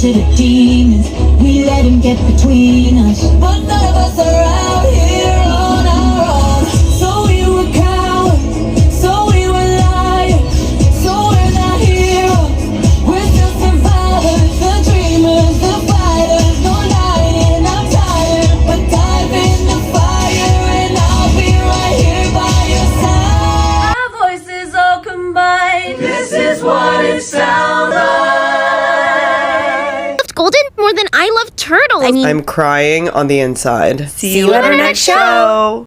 to the demons. We let him get between us, but none of us are out here on our own. So we were cowards, so we were liars, so we're not heroes. We're still survivors, the dreamers, the fighters. No lying, I'm tired, but dive in the fire and I'll be right here by your side. Our voices all combined, this is what it sounds like. Loved Golden more than I love turtles. I'm crying on the inside. See you at our next show.